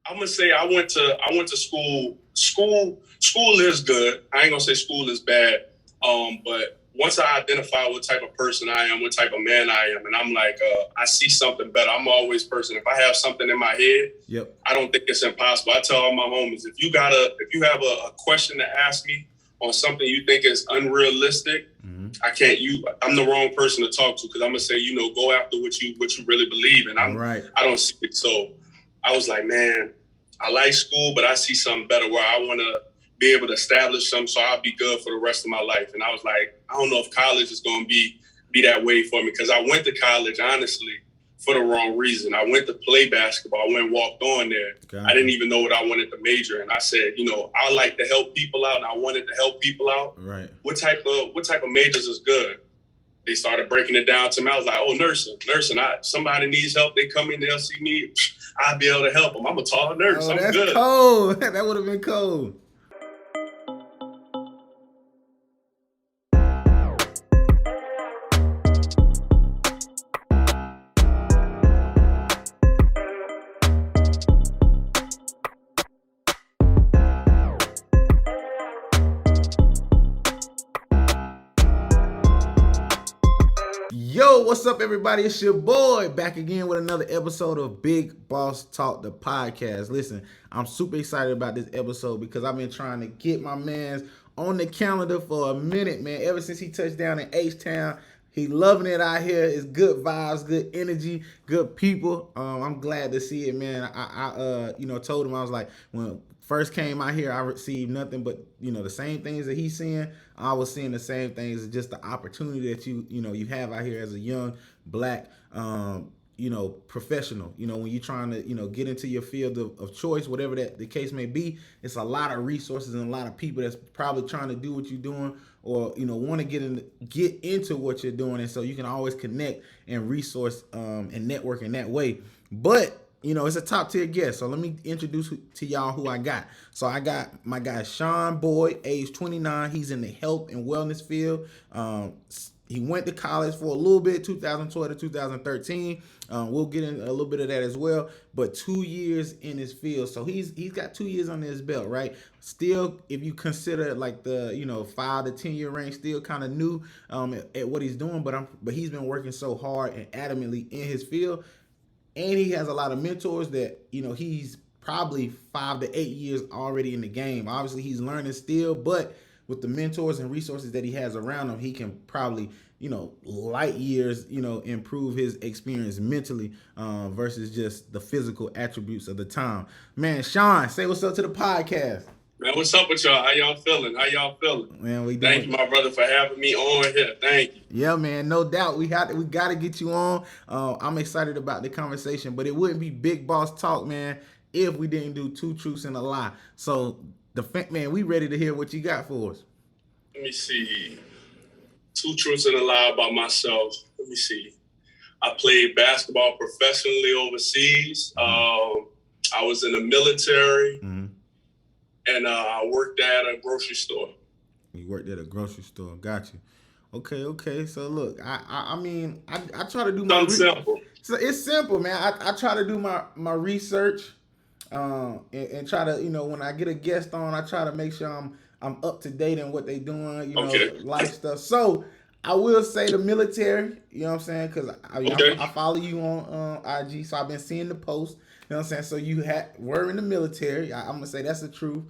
I'm gonna say I went to school. School is good. I ain't gonna say school is bad. But once I identify what type of person I am, what type of man I am, and I'm like, I see something better. I'm always person. If I have something in my head, Yep. I don't think it's impossible. I tell all my homies, if you have a question to ask me on something you think is unrealistic, I'm the wrong person to talk to, because I'm gonna say, go after what you really believe in. I don't see it. So I was like, man, I like school, but I see something better where I want to be able to establish something so I'll be good for the rest of my life. And I was like, I don't know if college is going to be that way for me, because I went to college, honestly, for the wrong reason. I went to play basketball. I went and walked on there. I didn't even know what I wanted to major in. I said, I like to help people out, and I wanted to help people out. Right. What type of majors is good? They started breaking it down to me. I was like, oh, nursing. Somebody needs help. They come in, they'll see me. I'll be able to help them. I'm a tall nurse. I'm that's good. Cold. That would have been cold. Yo, what's up, everybody? It's your boy back again with another episode of Big Boss Talk, the podcast. Listen, I'm super excited about this episode because I've been trying to get my mans on the calendar for a minute, man. Ever since he touched down in H-Town, he loving it out here. It's good vibes, good energy, good people. I'm glad to see it, man. I told him, I was like, when first came out here, I received nothing but, the same things that he's seeing. I was seeing the same things. It's just the opportunity that you have out here as a young black, professional. When you're trying to, get into your field of choice, whatever that the case may be, it's a lot of resources and a lot of people that's probably trying to do what you're doing, or want to get into what you're doing, and so you can always connect and resource and network in that way. But it's a top tier guest. So let me introduce to y'all who I got. So I got my guy Shawn Boyd, age 29. He's in the health and wellness field. He went to college for a little bit, 2012 to 2013. We'll get in a little bit of that as well. But 2 years in his field, so he's got 2 years under his belt, right? Still, if you consider like the 5 to 10 year range, still kind of new at what he's doing. But he's been working so hard and adamantly in his field. And he has a lot of mentors that, he's probably 5 to 8 years already in the game. Obviously, he's learning still, but with the mentors and resources that he has around him, he can probably, light years, improve his experience mentally versus just the physical attributes of the time. Man, Shawn, say what's up to the podcast. Man, what's up with y'all? How y'all feeling? Man, thank you, my brother, for having me on here. Thank you. Yeah, man, no doubt. We got to get you on. I'm excited about the conversation, but it wouldn't be Big Boss Talk, man, if we didn't do 2 truths and a lie. So, man, we ready to hear what you got for us. Let me see. 2 truths and a lie about myself. Let me see. I played basketball professionally overseas. I was in the military. And I worked at a grocery store. You worked at a grocery store. Got you. Okay. So look, I mean, I try to do my simple. So it's simple, man. I try to do my research, and try to, when I get a guest on, I try to make sure I'm up to date in what they doing, life stuff. So I will say the military, you know what I'm saying? Because I follow you on IG, so I've been seeing the posts. You know what I'm saying? So you were in the military. I'm going to say that's the truth.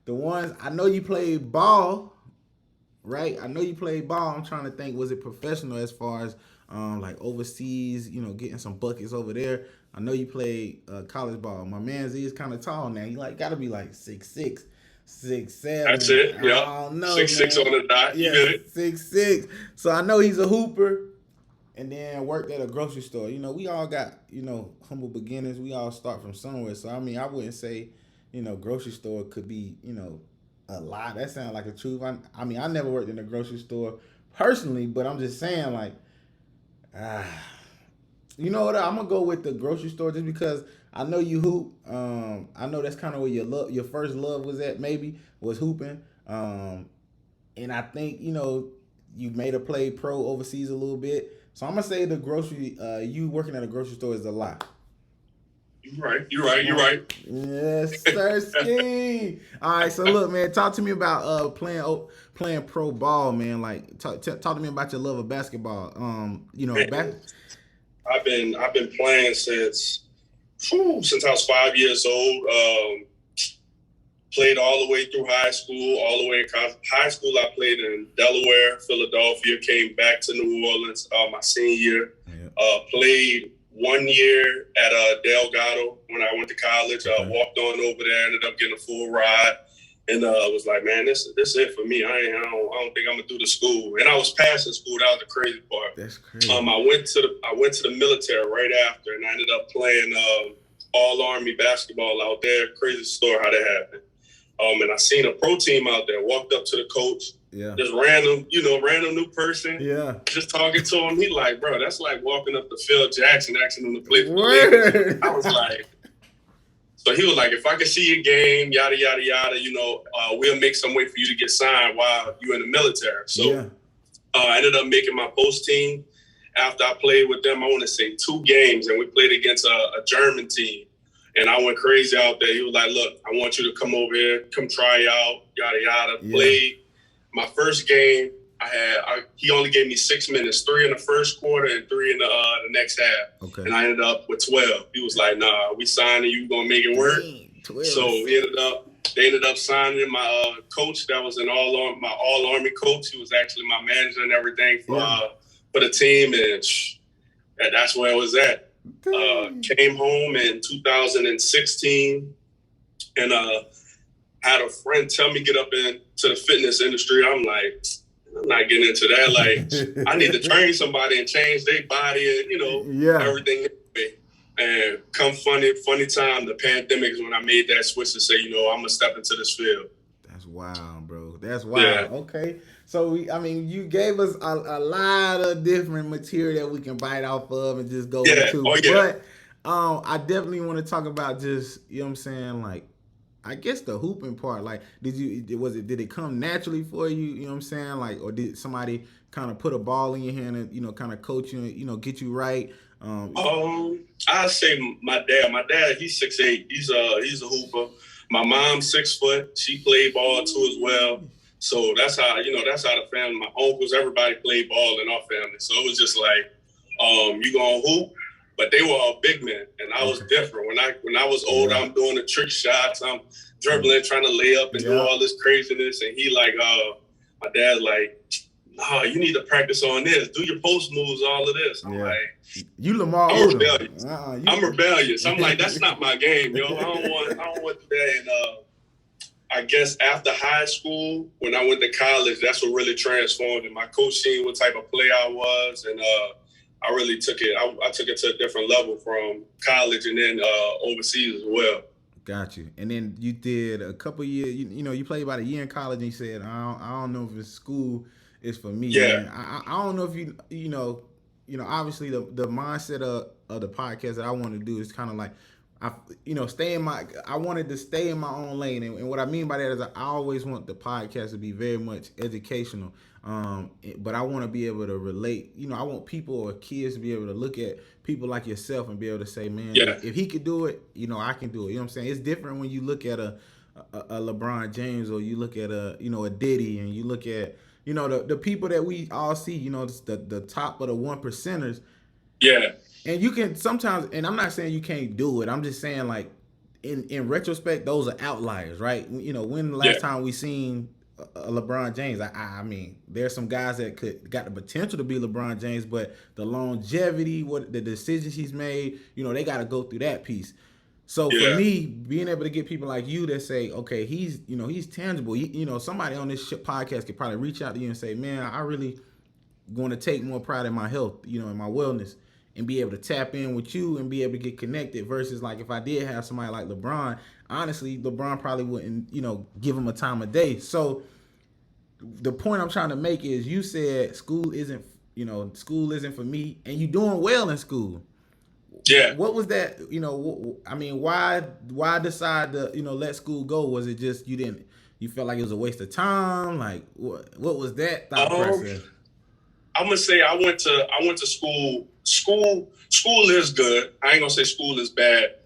The ones, I know you played ball, right? I know you played ball. I'm trying to think, was it professional as far as like overseas, getting some buckets over there? I know you played college ball. My man Z is kind of tall now. He got to be like 6'6", 6'7". That's it. Yeah. I don't know, 6'6" on the dot. Yeah, 6'6". So I know he's a hooper. And then worked at a grocery store. We all got, humble beginnings. We all start from somewhere. So, I mean, I wouldn't say, grocery store could be, a lie. That sounds like a truth. I mean, I never worked in a grocery store personally, but I'm just saying, like, you know what? I'm going to go with the grocery store just because I know you hoop. I know that's kind of where your first love was at, maybe, was hooping. And I think, you made a play pro overseas a little bit. So I'm gonna say the grocery, you working at a grocery store is a lie. You're right. Yes, sir. Ski. All right, so look, man, talk to me about playing pro ball, man. Like, talk to me about your love of basketball. Man, I've been playing since I was 5 years old. Played all the way through high school, all the way in high school. I played in Delaware, Philadelphia. Came back to New Orleans my senior year. Yeah. Played 1 year at Delgado when I went to college. Okay. Walked on over there, ended up getting a full ride, and was like, man, this is it for me. I don't think I'm gonna do the school. And I was passing school. That was the crazy part. That's crazy. I went to the military right after, and I ended up playing all Army basketball out there. Crazy story how that happened. And I seen a pro team out there. Walked up to the coach. Yeah. Just random new person. Yeah. Just talking to him. He like, bro, that's like walking up to Phil Jackson asking him to play for the Lakers. I was like, so he was like, if I can see your game, yada, yada, yada, we'll make some way for you to get signed while you're in the military. So yeah. I ended up making my post team. After I played with them, I want to say 2 games, and we played against a German team. And I went crazy out there. He was like, look, I want you to come over here, come try out, yada, yada. Yeah. Played my first game. He only gave me 6 minutes, 3 in the first quarter and 3 in the next half. Okay. And I ended up with 12. He was like, nah, we signing you, going to make it work. Dang, so they ended up signing my coach that was my all-Army coach. He was actually my manager and everything for the team. And that's where it was at. Came home in 2016 and had a friend tell me get up into the fitness industry. I'm like, I'm not getting into that. Like, I need to train somebody and change their body and, everything. And come funny time, the pandemic is when I made that switch to say, I'm going to step into this field. That's wild, bro. That's wild. Yeah. Okay. So, you gave us a lot of different material that we can bite off of and just go into. Oh, yeah. But I definitely want to talk about just, like, I guess the hooping part. Like, did it come naturally for you? Like, or did somebody kind of put a ball in your hand and, kind of coach you, get you right? I say my dad, he's 6'8". He's a hooper. My mom's 6 foot. She played ball too as well. So that's how the family, my uncles, everybody played ball in our family. So it was just like, you gonna hoop, but they were all big men, and I was different. When I was older, I'm doing the trick shots, I'm dribbling, trying to lay up and do all this craziness, and he like, my dad's like, no, you need to practice on this, do your post moves, all of this. I'm like, you Lamar I'm rebellious. I'm rebellious. I'm like, that's not my game, yo. I don't want that. And I guess after high school, when I went to college, that's what really transformed it. My coach seen what type of player I was, and I really took it. I took it to a different level from college and then overseas as well. Got you. And then you did a couple years. You played about a year in college, and you said, I don't know if it's school is for me. Yeah. Man. I don't know if obviously the mindset of the podcast that I want to do is kind of like, I wanted to stay in my own lane. And what I mean by that is I always want the podcast to be very much educational. But I want to be able to relate. I want people or kids to be able to look at people like yourself and be able to say, man, if he could do it, I can do it. You know what I'm saying? It's different when you look at a LeBron James, or you look at a Diddy, and you look at, the people that we all see, the top of the 1%ers. Yeah. And you can sometimes, and I'm not saying you can't do it. I'm just saying, like, in retrospect, those are outliers, right? When the last time we seen a LeBron James? I mean, there's some guys that got the potential to be LeBron James, but the longevity, the decisions he's made, they got to go through that piece. So for me, being able to get people like you that say, okay, he's tangible. Somebody on this podcast could probably reach out to you and say, man, I really going to take more pride in my health, in my wellness, and be able to tap in with you and be able to get connected versus like if I did have somebody like LeBron, honestly, LeBron probably wouldn't, give him a time of day. So the point I'm trying to make is you said school isn't for me, and you doing well in school. Yeah. What was that, why decide to, let school go? Was it just you felt like it was a waste of time? Like what was that thought process? I'm gonna say I went to school. School is good. I ain't gonna say school is bad.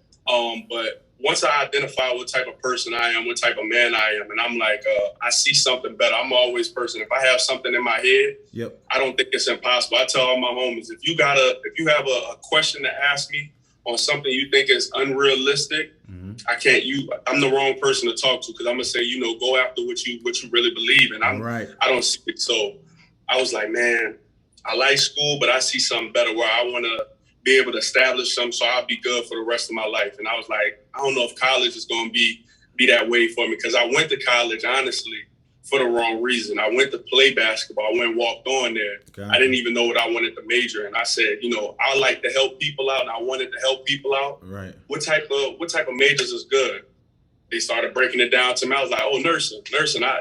But once I identify what type of person I am, what type of man I am, and I'm like, I see something better. I'm always person. If I have something in my head, I don't think it's impossible. I tell all my homies, if you have a question to ask me on something you think is unrealistic, I'm the wrong person to talk to, because I'm gonna say, go after what you really believe in. I don't see it. So I was like, man, I like school, but I see something better where I want to be able to establish something so I'll be good for the rest of my life. And I was like, I don't know if college is going to be that way for me, because I went to college, honestly, for the wrong reason. I went to play basketball. I went and walked on there. I didn't even know what I wanted to major in. I said, I like to help people out, and I wanted to help people out. Right. What type of majors is good? They started breaking it down to me. I was like, oh, nursing.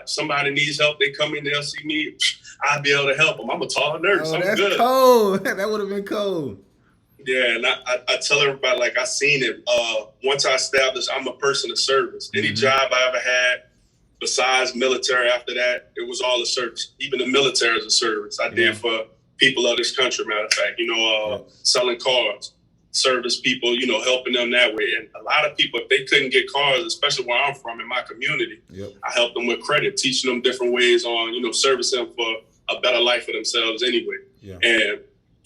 Somebody needs help. They come in, they'll see me. I'll be able to help them. I'm a tall nurse. I'm that's good. Cold. That would have been cold. Yeah, and I tell everybody, like, I seen it. Once I established, I'm a person of service. Any job I ever had besides military after that, it was all a service. Even the military is a service. I did for people of this country, matter of fact, selling cars, service people, helping them that way. And a lot of people, if they couldn't get cars, especially where I'm from in my community, I helped them with credit, teaching them different ways on, servicing them for a better life for themselves anyway. And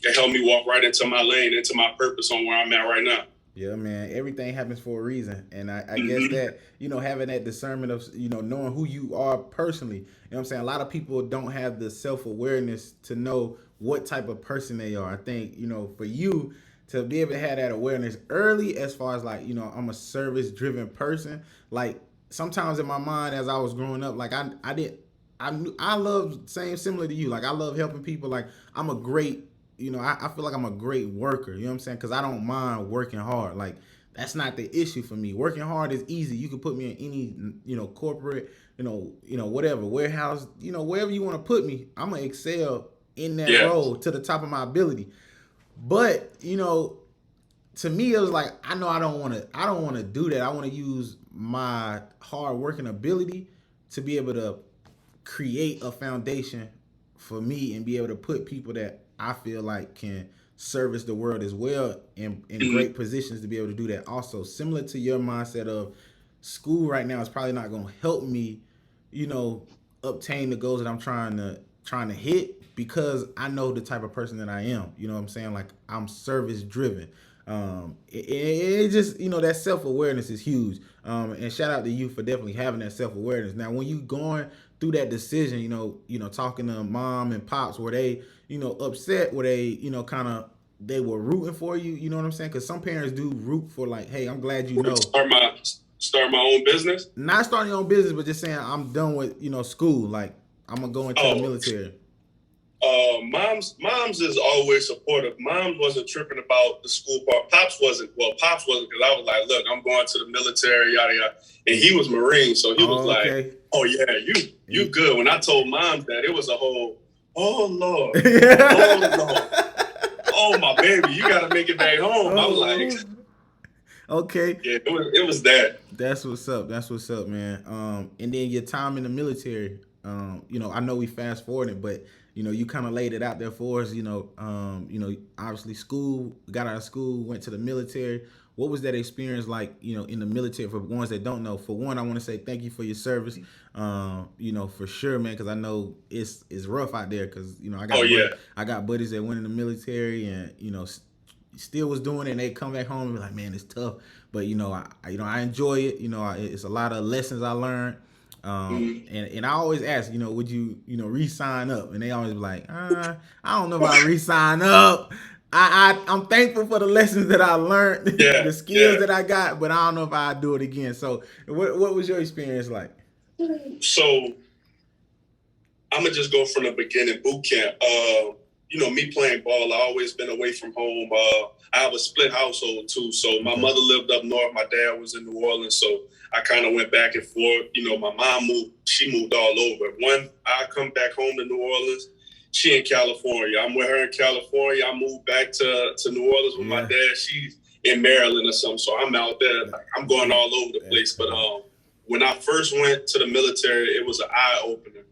it helped me walk right into my lane, into my purpose on where I'm at right now. Yeah, man. Everything happens for a reason. And I guess that, having that discernment of, knowing who you are personally, you know what I'm saying? A lot of people don't have the self-awareness to know what type of person they are. I think, for you to be able to have that awareness early, as far as like, I'm a service-driven person. Like, sometimes in my mind as I was growing up, like I love similar to you. Like, I love helping people. Like, I'm a great, I feel like I'm a great worker, you know what I'm saying? Because I don't mind working hard. Like, that's not the issue for me. Working hard is easy. You can put me in any, corporate, whatever, warehouse, wherever you want to put me, I'm going to excel in that role to the top of my ability. But, to me, it was like, I know I don't want to do that. I want to use my hard working ability to be able to create a foundation for me and be able to put people that I feel like can service the world as well in great positions to be able to do that. Also, similar to your mindset of school right now is probably not going to help me, obtain the goals that I'm trying to hit, because I know the type of person that I am. You know what I'm saying? Like, I'm service driven. It just, that self-awareness is huge. And shout out to you for definitely having that self-awareness. Now, when you going through that decision, talking to mom and pops, were they, upset? Were they, they were rooting for you? You know what I'm saying? Because some parents do root for, like, hey, I'm glad Start my own business? Not starting your own business, but just saying I'm done with, school. Like, I'm going to go into the military. Mom's is always supportive. Mom wasn't tripping about the school part. Pops wasn't because I was like, look, I'm going to the military, yada yada. And he was Marine, so he was like, oh yeah, you good. When I told Mom that, it was a whole, oh Lord, oh Lord, oh my baby, you gotta make it back home. I was like, okay. Yeah, it was that. That's what's up. That's what's up, man. And then your time in the military. I know we fast forwarded, but you kind of laid it out there for us. Obviously got out of school, went to the military. What was that experience like? In the military, for ones that don't know. For one, I want to say thank you for your service. For sure, man, because I know it's rough out there. Because I got buddies that went in the military and still was doing it, and they come back home and be like, man, it's tough. But I enjoy it. It's a lot of lessons I learned. And I always ask, would you, re-sign up? And they always be like, I don't know if I re-sign up. I'm thankful for the lessons that I learned, the skills that I got, but I don't know if I do it again. So what was your experience like? So I'm going to just go from the beginning. Boot camp. Me playing ball, I always been away from home. I have a split household too. So my mother lived up north. My dad was in New Orleans. So I kind of went back and forth. My mom she moved all over. When I come back home to New Orleans, she in California. I'm with her in California. I moved back to New Orleans with my dad. She's in Maryland or something. So I'm out there. Like, I'm going all over the place. But when I first went to the military, it was an eye-opener.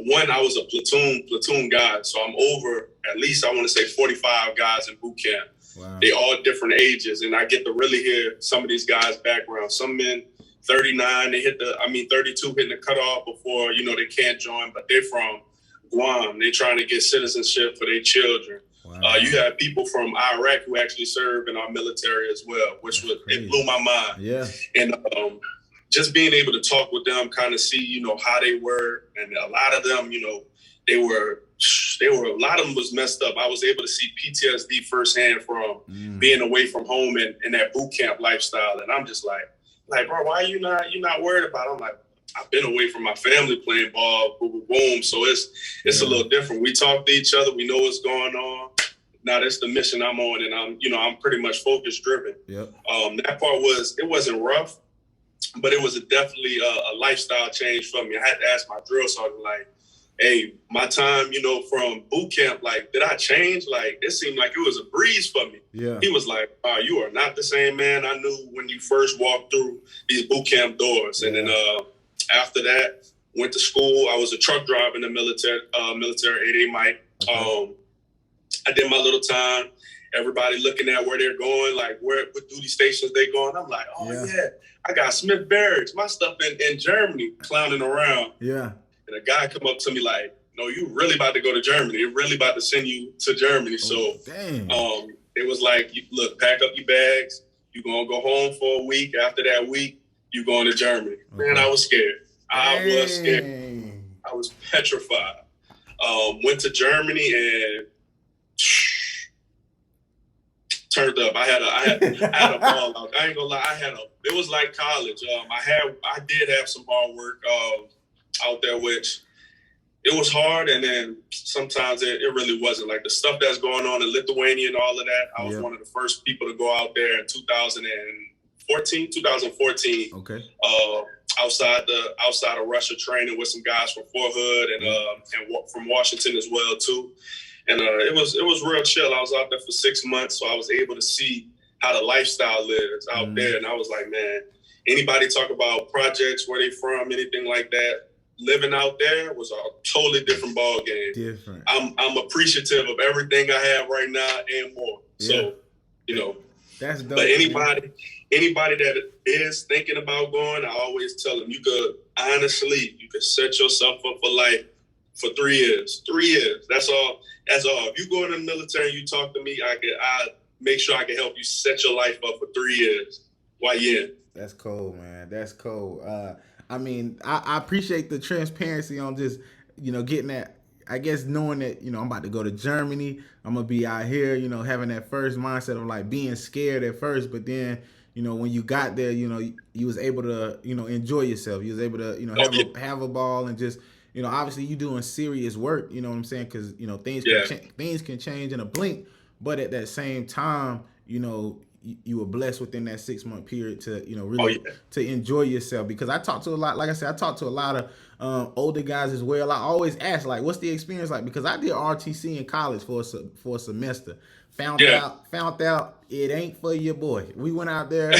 One, I was a platoon guy. So I'm over, at least I want to say 45 guys in boot camp. Wow. They all different ages, and I get to really hear some of these guys' background. Some men 39, they 32 hitting the cutoff before, they can't join, but they're from Guam. They're trying to get citizenship for their children. Wow. You have people from Iraq who actually serve in our military as well, which it blew my mind. Yeah. And just being able to talk with them, kind of see, how they were, and a lot of them, they were a lot of them was messed up. I was able to see PTSD firsthand from being away from home and that boot camp lifestyle. And I'm just like, bro, why you're not worried about it? I'm like, I've been away from my family playing ball, boom. So it's a little different. We talk to each other. We know what's going on. Now that's the mission I'm on, and I'm pretty much focus driven. Yep. That part it wasn't rough, but it was definitely a lifestyle change for me. I had to ask my drill sergeant, like, hey, my time, from boot camp, like, did I change? Like, it seemed like it was a breeze for me. Yeah. He was like, you are not the same man I knew when you first walked through these boot camp doors. Yeah. And then after that, went to school. I was a truck driver in the military 8A Mike. Okay. I did my little time. Everybody looking at where they're going, like what duty stations they going. I'm like, yeah, I got Smith Barracks, my stuff in Germany, clowning around. Yeah. And a guy come up to me like, no, you really about to go to Germany. They're really about to send you to Germany. It was like, look, pack up your bags. You're going to go home for a week. After that week, you're going to Germany. Okay. Man, I was scared. I was scared. I was petrified. Went to Germany and turned up. I had a ball out. I ain't gonna lie. It was like college. I did have some hard work out there, which it was hard, and then sometimes it really wasn't. Like the stuff that's going on in Lithuania and all of that, I was one of the first people to go out there in 2014. Okay. Outside of Russia, training with some guys from Fort Hood and from Washington as well too. And it was real chill. I was out there for 6 months, so I was able to see how the lifestyle lives out there. And I was like, man, anybody talk about projects, where they from, anything like that, living out there was a totally different ball game. Different. I'm appreciative of everything I have right now and more. Yeah. So, that's dope. But anybody that is thinking about going, I always tell them you could set yourself up for life for 3 years. 3 years. That's all. If you go in the military and you talk to me, I make sure I can help you set your life up for 3 years while you're in. That's cool, man. That's cool. I appreciate the transparency on just, getting that, I guess, knowing that, I'm about to go to Germany. I'm going to be out here, having that first mindset of like being scared at first, but then, when you got there, you was able to, enjoy yourself. You was able to, have a ball and just, obviously you doing serious work, you know what I'm saying? Because, things can change in a blink, but at that same time, you were blessed within that 6 month period to, really to enjoy yourself. Because I talked to a lot, like I said, I talked to a lot of older guys as well. I always ask, like, what's the experience like? Because I did RTC in college for a semester. Found out it ain't for your boy. We went out there,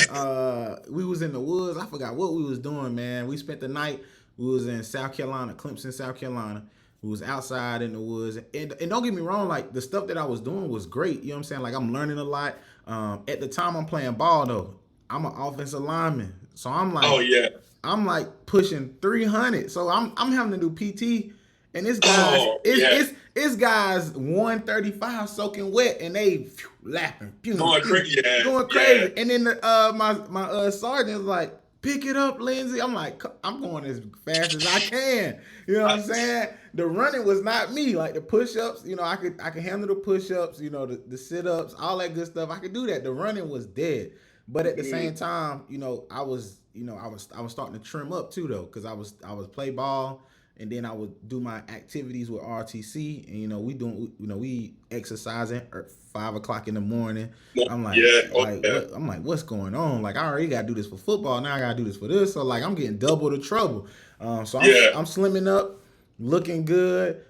we was in the woods. I forgot what we was doing, man. We spent the night. We was in South Carolina, Clemson, South Carolina. We was outside in the woods. And don't get me wrong, like the stuff that I was doing was great. You know what I'm saying? Like I'm learning a lot. At the time I'm playing ball though. I'm an offensive lineman. So I'm like, I'm like pushing 300. So I'm having to do PT. And this guys, it's guys 135 soaking wet, and they lapping, going crazy. And then my sergeant was like, "Pick it up, Lindsay." I'm like, I'm going as fast as I can. You know what I'm saying? The running was not me. Like the push-ups, I could handle the push-ups, the sit-ups, all that good stuff. I could do that. The running was dead. But at the same time, I was starting to trim up too though, because I was play ball. And then I would do my activities with RTC, and we exercising at 5 o'clock in the morning. I'm like, I'm like, what's going on? Like, I already got to do this for football. Now I got to do this for this. So like, I'm getting double the trouble. I'm slimming up, looking good.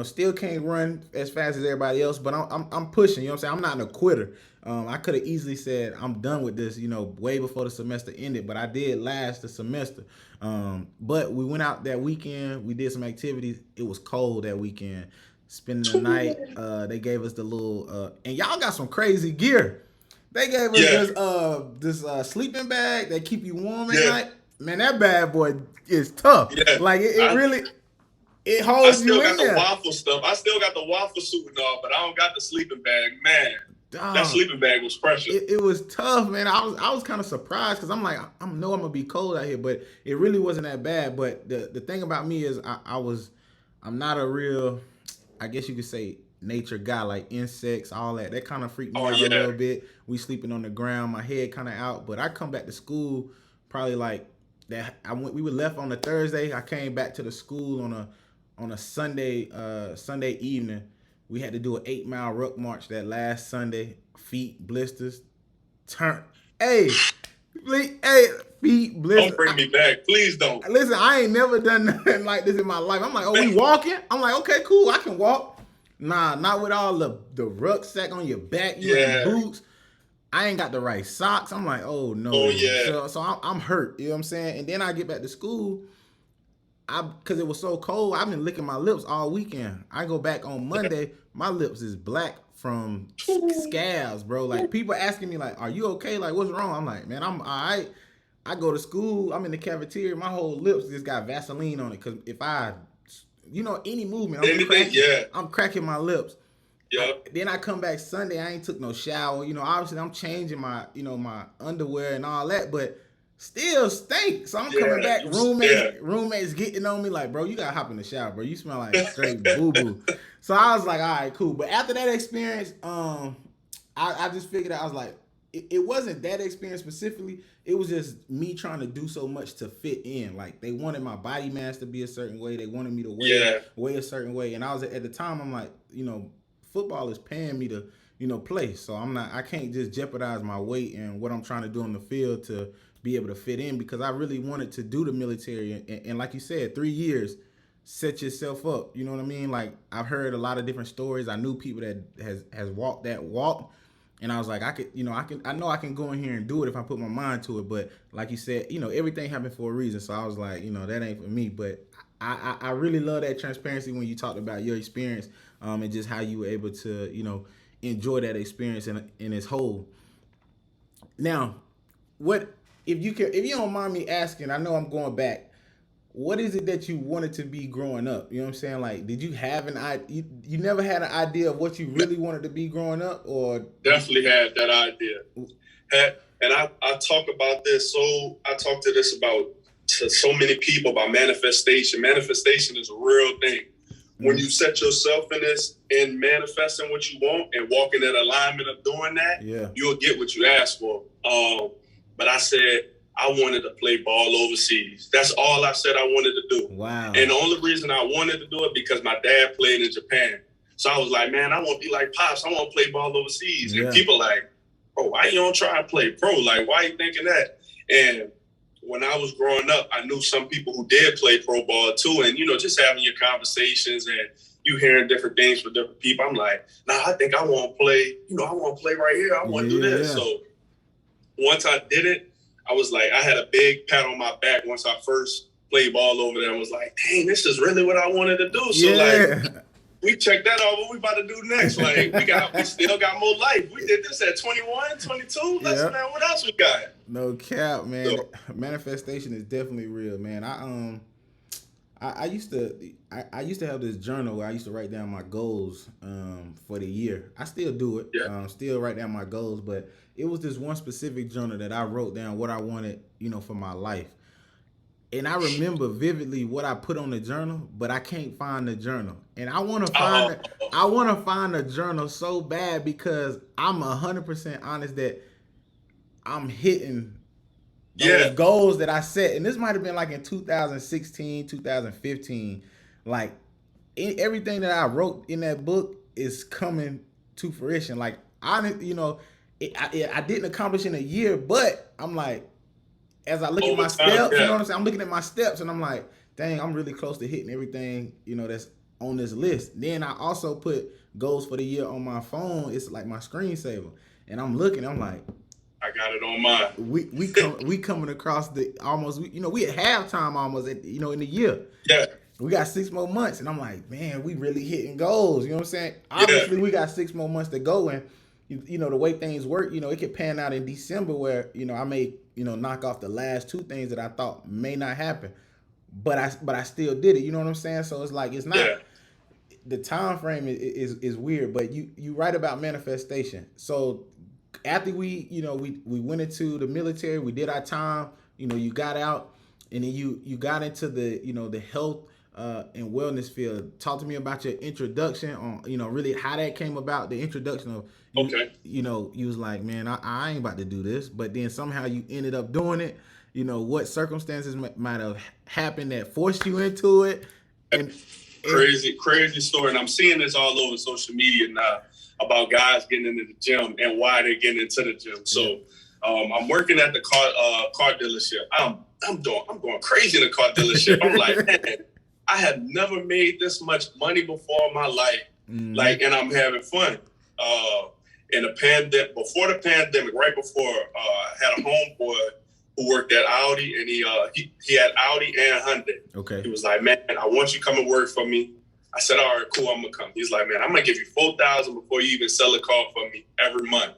Still can't run as fast as everybody else, but I'm pushing. You know what I'm saying? I'm not a quitter. I could have easily said I'm done with this, way before the semester ended, but I did last the semester. But we went out that weekend. We did some activities. It was cold that weekend. spending the night. They gave us the little and y'all got some crazy gear. They gave us this sleeping bag that keep you warm at night. Man, that bad boy is tough. Yeah. Like it really it I holds you still in got the there. waffle stuff. I still got the waffle suit and all, but I don't got the sleeping bag. Man, that sleeping bag was precious. It was tough, man. I was kind of surprised because I'm like, I know I'm gonna be cold out here, but it really wasn't that bad. But the thing about me is I'm not a real, I guess you could say, nature guy. Like insects, all that. That kind of freaked me out a little bit. We sleeping on the ground, my head kind of out. But I come back to school probably like that. We were left on a Thursday. I came back to the school on a Sunday evening. We had to do an 8-mile ruck march that last Sunday. Feet blisters, feet blisters. Don't bring me back, please don't. Listen, I ain't never done nothing like this in my life. I'm like, oh, we walking? I'm like, okay, cool, I can walk. Nah, not with all the rucksack on your back, you in boots. I ain't got the right socks. I'm like, oh no. Oh yeah. So I'm hurt. You know what I'm saying? And then I get back to school. Because it was so cold, I've been licking my lips all weekend. I go back on Monday, my lips is black from scabs, bro. Like, people asking me, like, are you okay? Like, what's wrong? I'm like, man, I'm all right. I go to school, I'm in the cafeteria, my whole lips just got Vaseline on it. Because if any movement, I'm cracking my lips. Yeah. Then I come back Sunday, I ain't took no shower. Obviously, I'm changing my, my underwear and all that, but still stink. So I'm coming back. Roommates getting on me like, bro, you gotta hop in the shower, bro. You smell like straight boo boo. So I was like, all right, cool. But after that experience, I just figured out, I was like, it wasn't that experience specifically. It was just me trying to do so much to fit in. Like, they wanted my body mass to be a certain way. They wanted me to weigh a certain way. And I was at the time, I'm like, football is paying me to, play. So I can't just jeopardize my weight and what I'm trying to do on the field to be able to fit in, because I really wanted to do the military. And like you said, 3 years, set yourself up. You know what I mean? Like, I've heard a lot of different stories. I knew people that has walked that walk. And I was like, I know I can go in here and do it if I put my mind to it. But like you said, everything happened for a reason. So I was like, that ain't for me. But I really love that transparency when you talked about your experience, and just how you were able to, enjoy that experience in its whole. Now, if you don't mind me asking, I know I'm going back, what is it that you wanted to be growing up? You know what I'm saying? Like, did you have you never had an idea of what you really wanted to be growing up? Or definitely had that idea. And I talk about this, I talk to so many people about manifestation. Manifestation is a real thing. When you set yourself in this and manifesting what you want and walking in alignment of doing that, you'll get what you ask for. But I said I wanted to play ball overseas. That's all I said I wanted to do. Wow. And the only reason I wanted to do it because my dad played in Japan. So I was like, man, I want to be like Pops. I want to play ball overseas. And people like, bro, why you don't try to play pro? Like, why are you thinking that? And when I was growing up, I knew some people who did play pro ball too. And, just having your conversations and you hearing different things from different people, I'm like, nah, I think I want to play, I want to play right here. I want to do this. So once I did it, I was like, I had a big pat on my back once I first played ball over there. I was like, dang, this is really what I wanted to do. So like, we checked that out. What we about to do next? Like, we still got more life. We did this at 21, 22. Man, what else we got? No cap, man. So, manifestation is definitely real, man. I used to have this journal where I used to write down my goals for the year. I still do it. Still write down my goals, but it was this one specific journal that I wrote down what I wanted, for my life. And I remember vividly what I put on the journal, but I can't find the journal. And I want to find the journal so bad, because I'm 100% honest that I'm hitting those goals that I set. And this might have been like in 2016, 2015. Like, everything that I wrote in that book is coming to fruition. Like, I didn't accomplish in a year, but I'm like, as I look at my steps, you know what I'm saying? I'm looking at my steps and I'm like, dang, I'm really close to hitting everything, that's on this list. Then I also put goals for the year on my phone. It's like my screensaver. And I'm looking, I'm like, I got it on mine. We coming across the almost, we at halftime almost, in the year. Yeah. we got 6 more months. And I'm like, man, we really hitting goals. You know what I'm saying? Yeah. Obviously, we got 6 more months to go. And, you know, the way things work, you know, it could pan out in December where, you know, I may, you know, knock off the last 2 things that I thought may not happen. But I still did it. You know what I'm saying? So it's like, it's not, the time frame is weird, but you write about manifestation. So after we, you know, we went into the military, we did our time, you know, you got out, and then you got into the, you know, the health and wellness field. Talk to me about your introduction on, you know, really how that came about, the introduction of, you know, you was like, man, I ain't about to do this, but then somehow you ended up doing it. You know, what circumstances might have happened that forced you into it. And crazy story. And I'm seeing this all over social media now about guys getting into the gym and why they're getting into the gym. So I'm working at the car dealership. I'm going crazy in the car dealership. I'm like, man, I have never made this much money before in my life. Like, and I'm having fun. In the pandemic, before the pandemic, right before, I had a homeboy who worked at Audi, and he had Audi and Hyundai. Okay. He was like, man, I want you to come and work for me. I said, all right, cool, I'm gonna come. He's like, man, I'm gonna give you $4,000 before you even sell a car for me every month,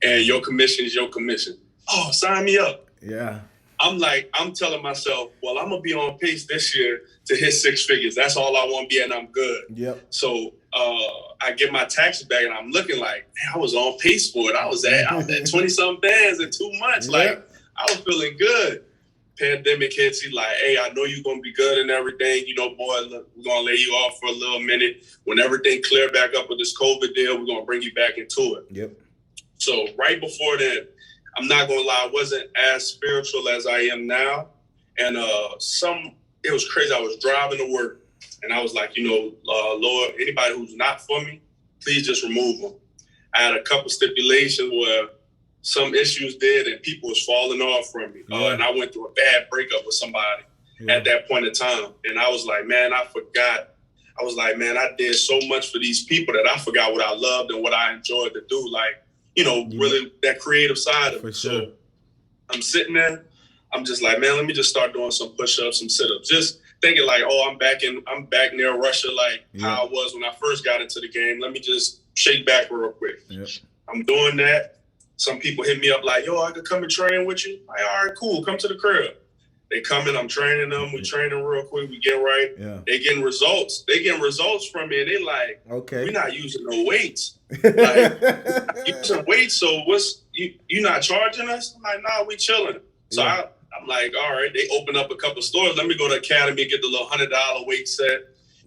and your commission is your commission. Oh, sign me up. Yeah. I'm telling myself, well, I'm gonna be on pace this year to hit 6 figures. That's all I want to be, and I'm good. Yep. So I get my taxes back, and I'm looking like, man, I was on pace for it. I was at 20-something bands in 2 months. Yep. Like, I was feeling good. Pandemic hits. He's like, hey, I know you're gonna be good and everything. You know, boy, look, we're gonna lay you off for a little minute. When everything clear back up with this COVID deal, we're gonna bring you back into it. Yep. So right before that, I'm not gonna lie, I wasn't as spiritual as I am now. And it was crazy. I was driving to work, and I was like, you know, Lord, anybody who's not for me, please just remove them. I had a couple stipulations where some issues did, and people was falling off from me. And I went through a bad breakup with somebody at that point in time. And I was like, man, I forgot. I was like, man, I did so much for these people that I forgot what I loved and what I enjoyed to do. Like, you know, really that creative side of it. Sure. So I'm sitting there. I'm just like, man, let me just start doing some push-ups, some sit-ups. Just thinking like, oh, I'm back near Russia, like how I was when I first got into the game. Let me just shake back real quick. Yep. I'm doing that. Some people hit me up like, yo, I could come and train with you. Like, all right, cool. Come to the crib. They come in, I'm training them. We training real quick. We get right. Yeah. They getting results. They getting results from me. And they like, okay, we're not using no weights. Like, using weights, so what's, you not charging us? I'm like, nah, we chilling. So I'm like, all right. They open up a couple stores. Let me go to Academy and get the little $100 weight set.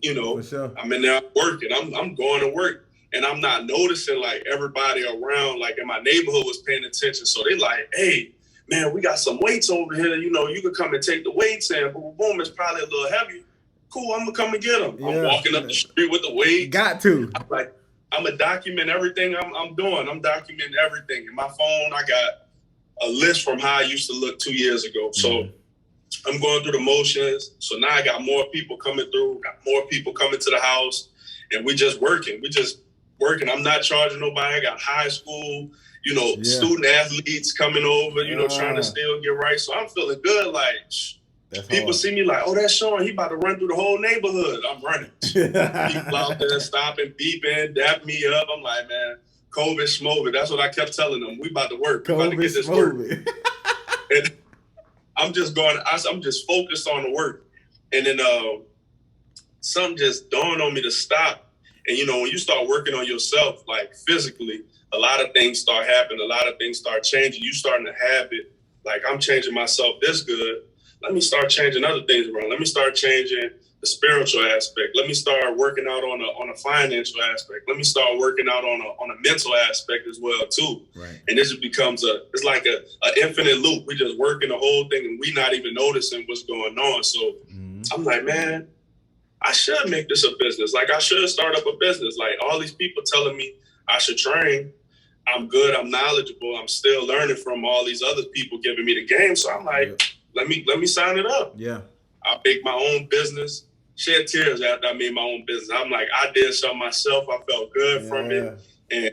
You know, I'm in there working. I'm going to work. And I'm not noticing like everybody around, like in my neighborhood was paying attention. So they like, hey, man, we got some weights over here. You know, you could come and take the weights and boom, boom, it's probably a little heavy. Cool, I'm gonna come and get them. Yeah. I'm walking up the street with the weights. Got to. I'm like, I'm gonna document everything I'm doing. I'm documenting everything. In my phone, I got a list from how I used to look 2 years ago. So I'm going through the motions. So now I got more people coming through, got more people coming to the house, and we just working. Working. I'm not charging nobody. I got high school, you know, student athletes coming over, you know, trying to still get right. So I'm feeling good. Like, people see me like, oh, that's Shawn. He about to run through the whole neighborhood. I'm running. People out there stopping, beeping, dapping me up. I'm like, man, COVID smoke. That's what I kept telling them. We about to work. We about to get this work. And I'm just focused on the work. And then something just dawned on me to stop. And, you know, when you start working on yourself, like physically, a lot of things start happening. A lot of things start changing. You starting to have it. Like, I'm changing myself this good. Let me start changing other things around. Let me start changing the spiritual aspect. Let me start working out on a financial aspect. Let me start working out on a mental aspect as well, too. Right. And this becomes it's like an infinite loop. We just working the whole thing and we not even noticing what's going on. So I'm like, man, I should make this a business. Like, I should start up a business. Like, all these people telling me I should train. I'm good. I'm knowledgeable. I'm still learning from all these other people giving me the game. So I'm like, let me sign it up. Yeah. I make my own business. Shed tears after I made my own business. I'm like, I did something myself. I felt good from it. And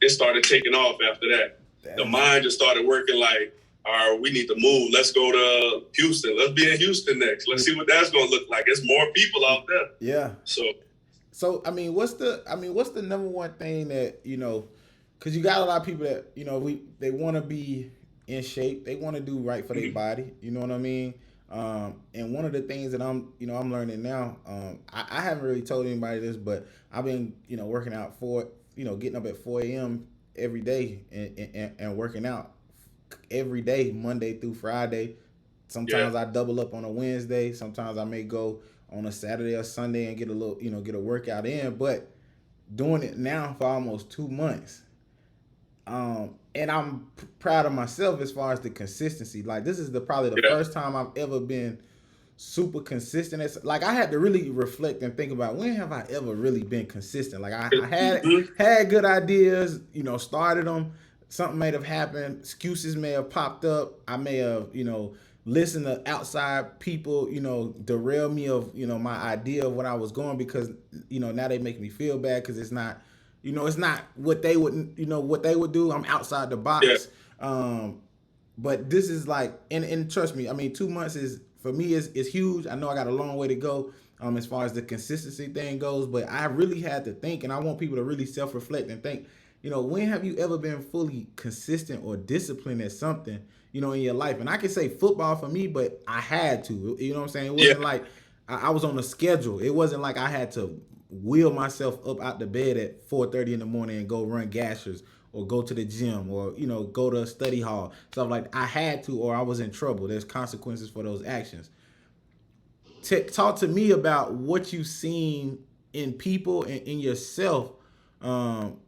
it started taking off after that. The mind just started working like, all right, we need to move. Let's go to Houston. Let's be in Houston next. Let's see what that's going to look like. It's more people out there. Yeah. So I mean, what's the number one thing that, because you got a lot of people that, they want to be in shape, they want to do right for their body, you know what I mean? And one of the things that I'm learning now, I haven't really told anybody this, but I've been, working out getting up at 4 a.m. every day and working out every day, Monday through Friday. Sometimes I double up on a Wednesday. Sometimes I may go on a Saturday or Sunday and get a little, get a workout in. But doing it now for almost 2 months, and I'm proud of myself as far as the consistency. Like, this is probably the first time I've ever been super consistent. It's like I had to really reflect and think about, when have I ever really been consistent? Like, I had good ideas, started them. Something may have happened. Excuses may have popped up. I may have, listened to outside people, derail me of, my idea of what I was going, because, now they make me feel bad because it's not, it's not what they would, what they would do. I'm outside the box. Yeah. But this is like, and trust me, I mean, 2 months for me is huge. I know I got a long way to go as far as the consistency thing goes, but I really had to think, and I want people to really self-reflect and think, when have you ever been fully consistent or disciplined at something, in your life? And I can say football for me, but I had to, you know what I'm saying? It wasn't like I was on a schedule. It wasn't like I had to wheel myself up out the bed at 4:30 in the morning and go run gashers or go to the gym or, go to a study hall. Stuff like I had to, or I was in trouble. There's consequences for those actions. Talk to me about what you've seen in people and in yourself,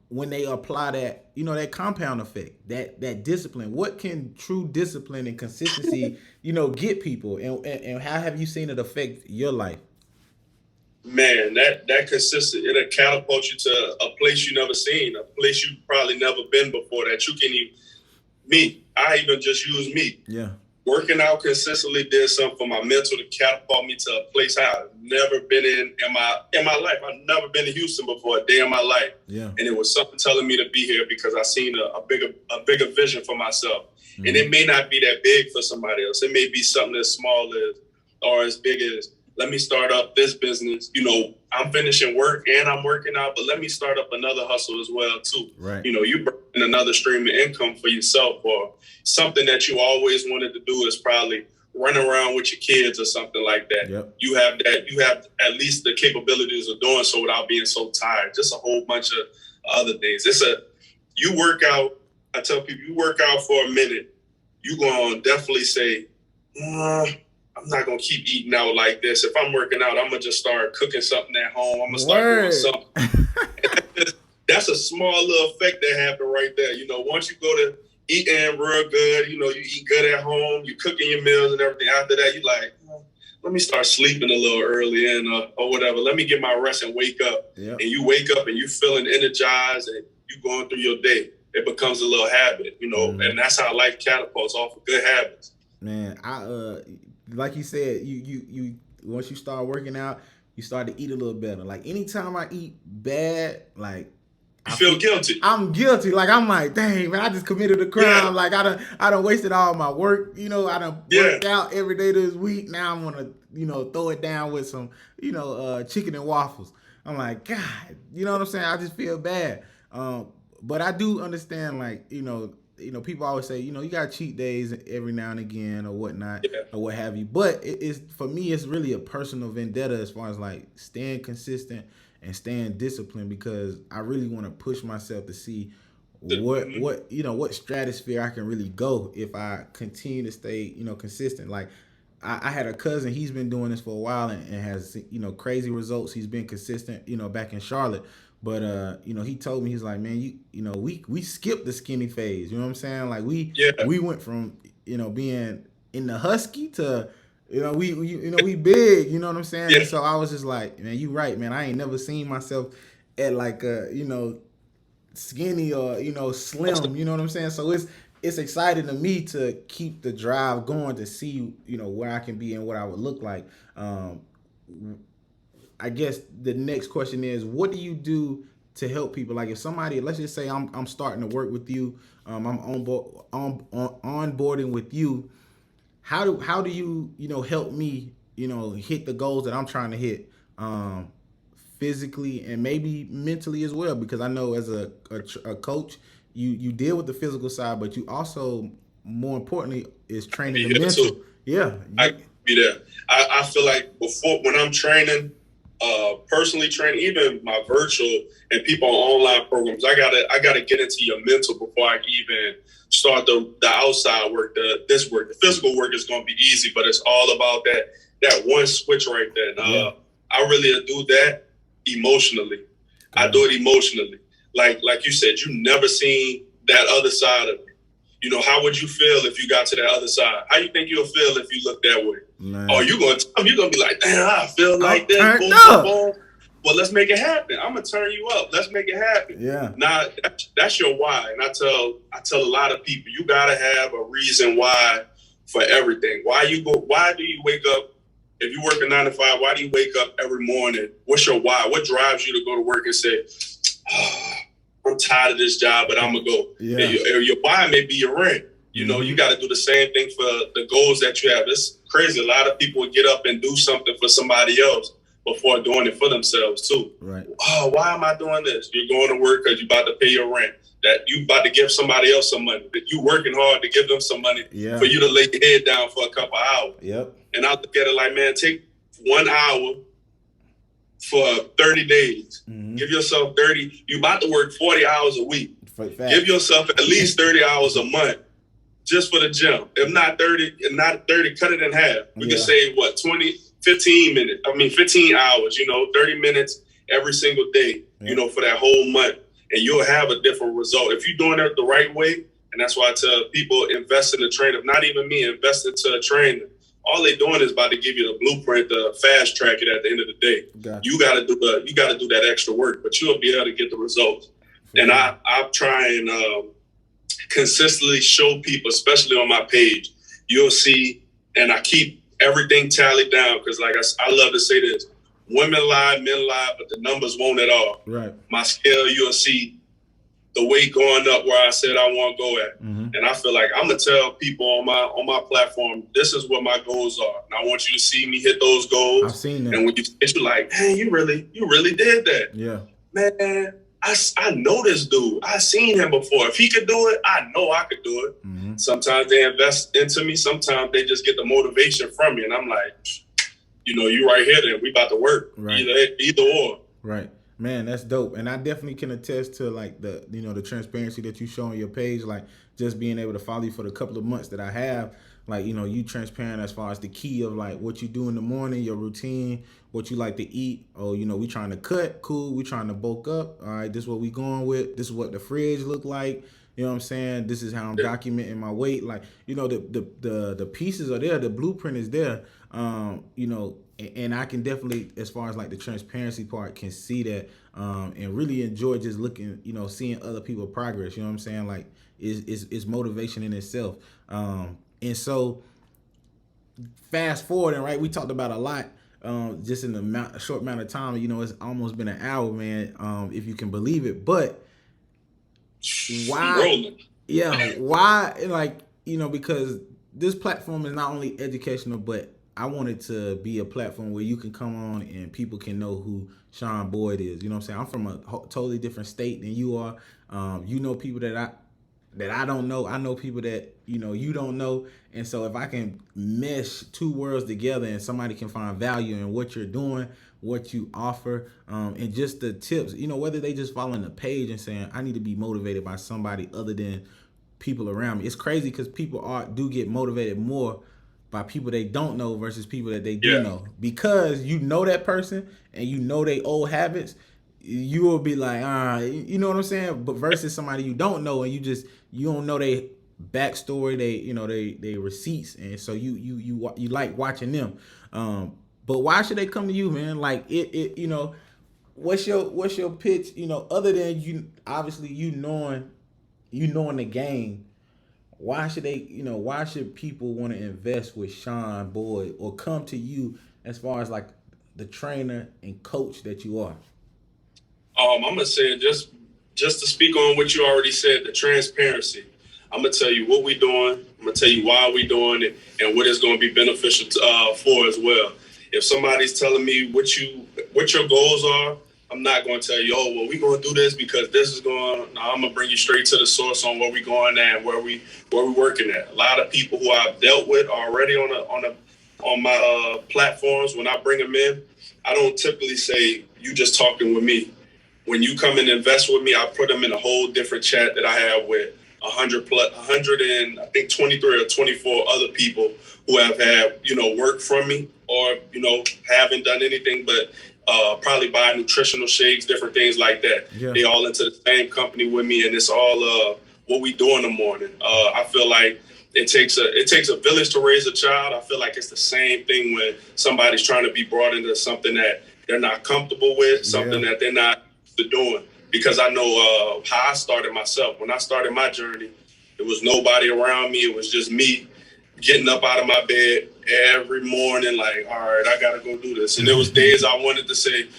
when they apply that, that compound effect, that discipline. What can true discipline and consistency, get people, and how have you seen it affect your life? Man, that consistent, it'll catapult you to a place you never seen, a place you probably never been before, that you can even meet. I even just use me. Yeah. Working out consistently did something for my mental to catapult me to a place I've never been in my life. I've never been to Houston before a day in my life. Yeah. And it was something telling me to be here because I seen a bigger vision for myself. Mm-hmm. And it may not be that big for somebody else. It may be something as small as or as big as, let me start up this business. I'm finishing work and I'm working out, but let me start up another hustle as well too. Right. You bring another stream of income for yourself, or something that you always wanted to do is probably run around with your kids or something like that. Yep. You have at least the capabilities of doing so without being so tired. Just a whole bunch of other things. You work out. I tell people, you work out for a minute, you're going to definitely say, I'm not going to keep eating out like this. If I'm working out, I'm going to just start cooking something at home. I'm going to start doing something. That's a small little effect that happened right there. Once you go to eating real good, you eat good at home, you cooking your meals and everything. After that, you like, let me start sleeping a little early or whatever. Let me get my rest and wake up. Yep. And you wake up and you feeling energized and you going through your day. It becomes a little habit, Mm-hmm. And that's how life catapults off of good habits. Man, like you said, you once you start working out, you start to eat a little better. Like, anytime I eat bad, like, I feel guilty. I'm guilty. Like, I'm like, dang, man, I just committed a crime. Yeah. Like, I done wasted all my work. I done worked out every day this week. Now I'm gonna, throw it down with some, chicken and waffles. I'm like, God, you know what I'm saying? I just feel bad. But I do understand, like, people always say, you got cheat days every now and again or whatnot, or what have you. But for me, it's really a personal vendetta as far as like staying consistent and staying disciplined, because I really want to push myself to see what stratosphere I can really go if I continue to stay, consistent. Like, I had a cousin, he's been doing this for a while and has, crazy results. He's been consistent, back in Charlotte. But he told me, he's like, man, we skipped the skinny phase. You know what I'm saying? Like, we went from being in the husky to we big. You know what I'm saying? Yeah. And so I was just like, man, you right, man. I ain't never seen myself at like skinny or slim. You know what I'm saying? So it's exciting to me to keep the drive going to see where I can be and what I would look like. I guess the next question is, what do you do to help people. Like if somebody, let's just say I'm starting to work with you, I'm onboarding with you. How do you help me hit the goals that I'm trying to hit, physically and maybe mentally as well? Because I know as a coach, you deal with the physical side, but you also, more importantly, is training the mental. Too. Yeah, I be there. I feel like before, when I'm training, personally training, even my virtual and people on online programs, I gotta get into your mental before I even start the outside work. This work, the physical work is gonna be easy, but it's all about that one switch right there. And, I really do that emotionally. I do it emotionally. Like you said, you never seen that other side of me. How would you feel if you got to that other side? How you think you'll feel if you look that way? Man. Oh, you're gonna be like, damn, I feel like this. Boom, boom, boom. Well, let's make it happen. I'm gonna turn you up. Let's make it happen. Yeah. Now that's your why. And I tell a lot of people, you gotta have a reason why for everything. Why do you wake up? If you work a 9 to 5, why do you wake up every morning? What's your why? What drives you to go to work and say, I'm tired of this job, but I'm gonna go. Yeah. Your why may be your rent. You got to do the same thing for the goals that you have. It's crazy. A lot of people would get up and do something for somebody else before doing it for themselves too. Right. Oh, why am I doing this? You're going to work because you're about to pay your rent. That you about to give somebody else some money. That you working hard to give them some money for you to lay your head down for a couple hours. Yep. And I look at it like, man, take 1 hour for 30 days. Mm-hmm. Give yourself 30. You about to work 40 hours a week. Give yourself at least 30 hours a month just for the gym. If not 30, cut it in half. We can save 15 hours, 30 minutes every single day, for that whole month. And you'll have a different result. If you're doing it the right way, and that's why I tell people, invest in a trainer. Not even me, invest into a trainer. All they're doing is about to give you the blueprint, the fast track it at the end of the day. Gotcha. You gotta do that extra work, but you'll be able to get the results. And I try and consistently show people, especially on my page, you'll see, and I keep everything tallied down because, like I love to say this: women lie, men lie, but the numbers won't at all. Right. My scale, you'll see the weight going up where I said I want to go at. Mm-hmm. And I feel like I'm gonna tell people on my platform, this is what my goals are. And I want you to see me hit those goals. I've seen that. And when you hit, you're like, hey, you really did that. Yeah. Man, I know this dude. I seen him before. If he could do it, I know I could do it. Mm-hmm. Sometimes they invest into me. Sometimes they just get the motivation from me. And I'm like, you right here then. We about to work. Right. Either or. Right. Man, that's dope. And I definitely can attest to like the transparency that you show on your page, like just being able to follow you for the couple of months that I have. Like, you transparent as far as the key of like what you do in the morning, your routine, what you like to eat. Oh, we trying to cut, cool. We trying to bulk up. All right, this is what we going with. This is what the fridge look like. You know what I'm saying? This is how I'm documenting my weight. Like, the pieces are there. The blueprint is there. And I can definitely, as far as like the transparency part, can see that and really enjoy just looking, seeing other people progress. You know what I'm saying? Like, it's motivation in itself. And so fast forwarding, right? We talked about a lot just in a short amount of time. It's almost been an hour, man, if you can believe it. But why? Yeah, why? Like, because this platform is not only educational, but I want it to be a platform where you can come on and people can know who Shawn Boyd is. You know what I'm saying? I'm from a totally different state than you are. People that I don't know. I know people that, you don't know. And so if I can mesh two worlds together and somebody can find value in what you're doing, what you offer, and just the tips, whether they just following the page and saying, I need to be motivated by somebody other than people around me. It's crazy because people do get motivated more by people they don't know versus people that they do know. Because that person and they old habits, you will be like, you know what I'm saying? But versus somebody you don't know and you don't know they backstory, they receipts, and so you like watching them. But why should they come to you, man? Like what's your pitch? Other than you obviously knowing the game. Why should why should people want to invest with Shawn Boyd or come to you as far as like the trainer and coach that you are? I'm gonna say just to speak on what you already said, the transparency. I'm gonna tell you what we're doing. I'm gonna tell you why we're doing it and what it's gonna be beneficial for as well. If somebody's telling me what your goals are, I'm not gonna tell you, oh well, we're gonna do this because this is going. No, I'm gonna bring you straight to the source on where we're going at and where we working at. A lot of people who I've dealt with already on my platforms, when I bring them in, I don't typically say you just talking with me. When you come and invest with me, I put them in a whole different chat that I have with 100 and I think 23 or 24 other people who have had, work from me or, haven't done anything but probably buy nutritional shakes, different things like that. Yeah. They all into the same company with me, and it's all what we do in the morning. I feel like it takes a village to raise a child. I feel like it's the same thing when somebody's trying to be brought into something that they're not comfortable with, something that they're not doing. Because I know how I started myself. When I started my journey, there was nobody around me. It was just me getting up out of my bed every morning, like, all right, I gotta go do this. And there was days I wanted to say,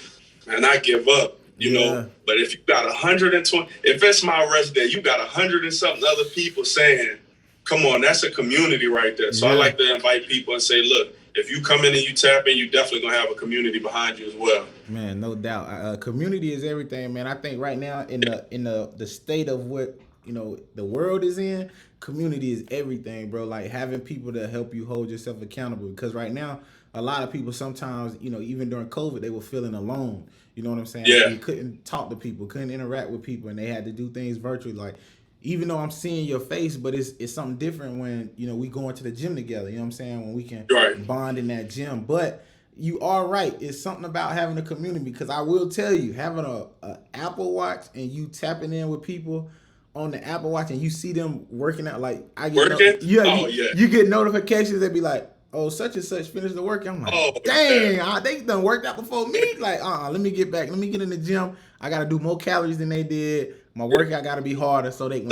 man, I give up, you know. But if you got 120, if it's my resident, you got 100 and something other people saying, come on, that's a community right there. So I like to invite people and say, look, if you come in and you tap in, you definitely gonna have a community behind you as well. Man, no doubt. Community is everything, man. I think right now in the state of what the world is in, community is everything, bro. Like having people to help you hold yourself accountable. Because right now, a lot of people sometimes, even during COVID, they were feeling alone. You know what I'm saying? Yeah. You couldn't talk to people, couldn't interact with people, and they had to do things virtually. Like, even though I'm seeing your face, but it's something different when we go into the gym together. You know what I'm saying? When we can bond in that gym. But you are right. It's something about having a community, because I will tell you, having a Apple Watch and you tapping in with people on the Apple Watch and you see them working out, like I get you get notifications that be like, oh, such and such finished the workout. I'm like, dang, they done worked out before me. Like, let me get back. Let me get in the gym. I got to do more calories than they did. My workout got to be harder, so when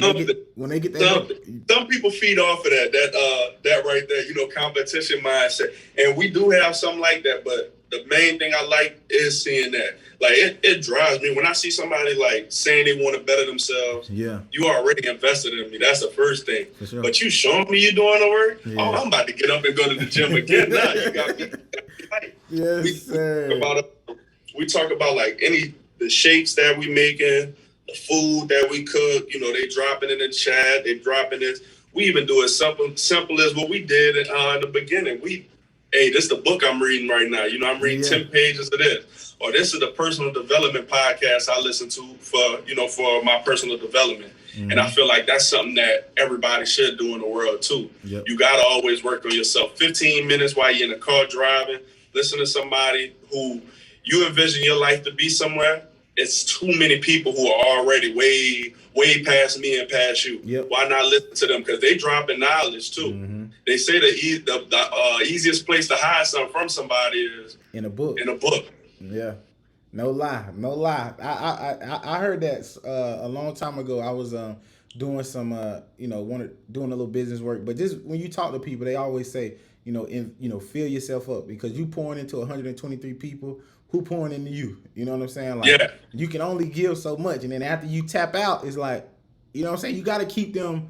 they get that. Some people feed off of that right there, competition mindset, and we do have something like that. But the main thing I like is seeing that. Like it drives me when I see somebody like saying they want to better themselves. Yeah, you already invested in me. That's the first thing. Sure. But you showing me you doing the work. Yeah. Oh, I'm about to get up and go to the gym again. Now you got me. Yes, sir. We talk about like the shakes that we making, the food that we cook, they dropping in the chat, they dropping this. We even do it simple as what we did in the beginning. This is the book I'm reading right now. I'm reading 10 pages of this. Or this is the personal development podcast I listen to for my personal development. Mm-hmm. And I feel like that's something that everybody should do in the world too. Yep. You got to always work on yourself. 15 minutes while you're in the car driving, listen to somebody who you envision your life to be somewhere. It's too many people who are already way past me and past you. Yep. Why not listen to them? Because they dropping knowledge too. Mm-hmm. They say the easiest place to hide something from somebody is in a book. Yeah, no lie. I heard that a long time ago. I was doing some doing a little business work, but just when you talk to people, they always say fill yourself up, because you pouring into 123 people. Who pouring into you? You know what I'm saying? Like, you can only give so much. And then after you tap out, it's like, you know what I'm saying? You got to keep them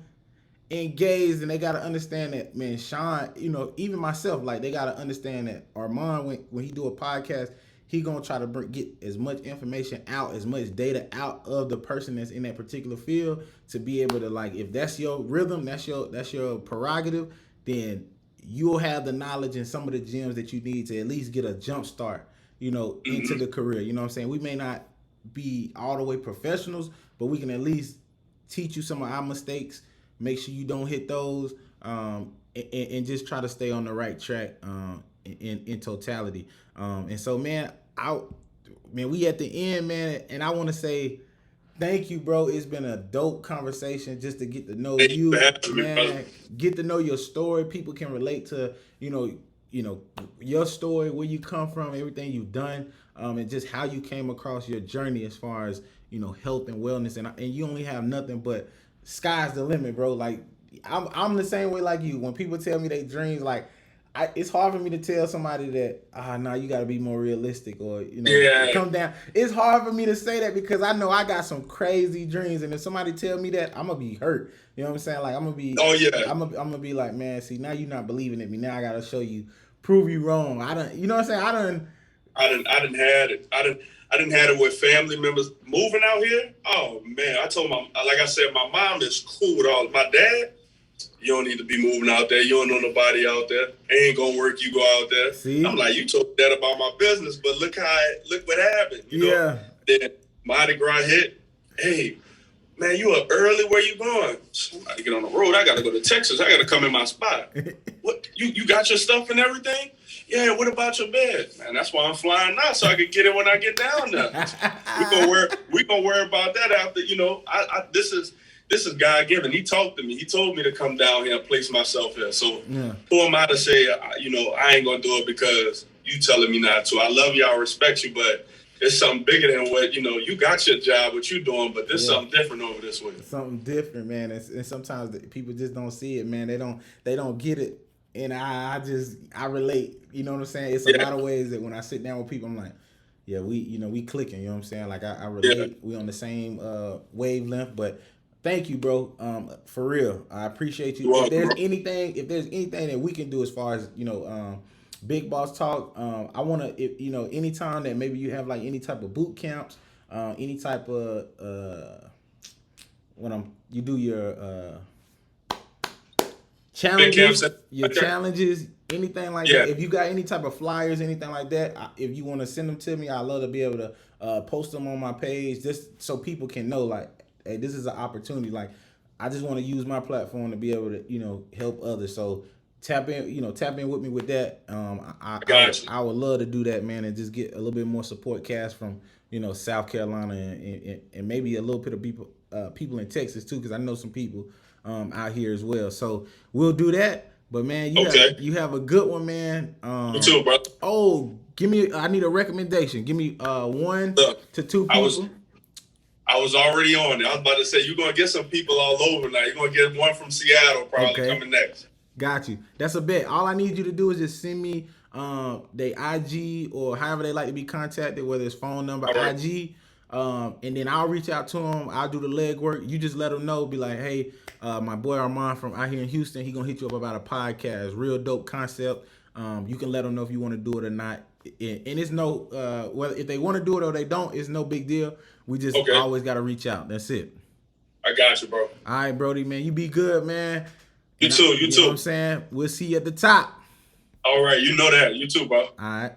engaged, and they got to understand that, man, Shawn, even myself, like, they got to understand that Armand, when he do a podcast, he going to try to get as much information out, as much data out of the person that's in that particular field, to be able to, like, if that's your rhythm, that's your prerogative, then you'll have the knowledge and some of the gems that you need to at least get a jump start into the career. You know what I'm saying? We may not be all the way professionals, but we can at least teach you some of our mistakes, make sure you don't hit those, and just try to stay on the right track in totality. And so, man, we at the end, man, and I want to say thank you, bro. It's been a dope conversation just to get to know you, man. Get to know your story. People can relate to, your story, where you come from, everything you've done, and just how you came across your journey as far as, health and wellness. And you only have nothing but sky's the limit, bro. Like, I'm the same way like you. When people tell me their dreams, like, it's hard for me to tell somebody that no, you got to be more realistic, or come down. It's hard for me to say that because I know I got some crazy dreams, and if somebody tell me that, I'm gonna be hurt. You know what I'm saying? Like I'm gonna be. I'm gonna be like, man, see, now you're not believing in me. Now I gotta show you, prove you wrong. You know what I'm saying? I didn't had it. I didn't had it with family members moving out here. Oh man, I told like I said, my mom is cool with all. My dad, you don't need to be moving out there. You don't know nobody out there. Ain't gonna work. You go out there. See? I'm like, you told that about my business, but look what happened. You know? Then Mardi Gras hit. Hey, man, you up early? Where you going? I gotta get on the road. I gotta go to Texas. I gotta come in my spot. What? You got your stuff and everything? Yeah. What about your bed? Man, that's why I'm flying now, so I can get it when I get down there. We gonna worry about that after. This is God given. He talked to me. He told me to come down here and place myself here. So who am I to say, I ain't going to do it because you telling me not to. I love you. I respect you, but it's something bigger than what, you got your job, what you doing, but there's something different over this way. Something different, man. And sometimes people just don't see it, man. They don't get it. And I relate. You know what I'm saying? It's a lot of ways that when I sit down with people, I'm like, yeah, we clicking. You know what I'm saying? Like I relate. Yeah. We on the same wavelength, but thank you, bro. For real, I appreciate you. If there's anything that we can do as far as Big Boss Talk, I want to, anytime that maybe you have like any type of boot camps, any type of you do your challenges, anything like that. If you got any type of flyers, anything like that, if you want to send them to me, I'd love to be able to post them on my page just so people can know like, hey, this is an opportunity. Like, I just want to use my platform to be able to, help others. So tap in with me with that. I would love to do that, man, and just get a little bit more support cast from, South Carolina and maybe a little bit of people in Texas too, because I know some people out here as well. So we'll do that. But man, you have a good one, man. You too, bro. Oh, I need a recommendation. Give me 1 to 2 people. I was already on it. I was about to say, you're going to get some people all over now. You're going to get one from Seattle probably coming next. Got you. That's a bet. All I need you to do is just send me their IG or however they like to be contacted, whether it's phone number, IG, and then I'll reach out to them. I'll do the legwork. You just let them know. Be like, hey, my boy Armand from out here in Houston, he going to hit you up about a podcast. Real dope concept. You can let them know if you want to do it or not. And it's no, whether if they want to do it or they don't, it's no big deal. We just always got to reach out. That's it. I got you, bro. All right, Brody, man. You be good, man. You too. You too. Know what I'm saying? We'll see you at the top. All right. You know that. You too, bro. All right.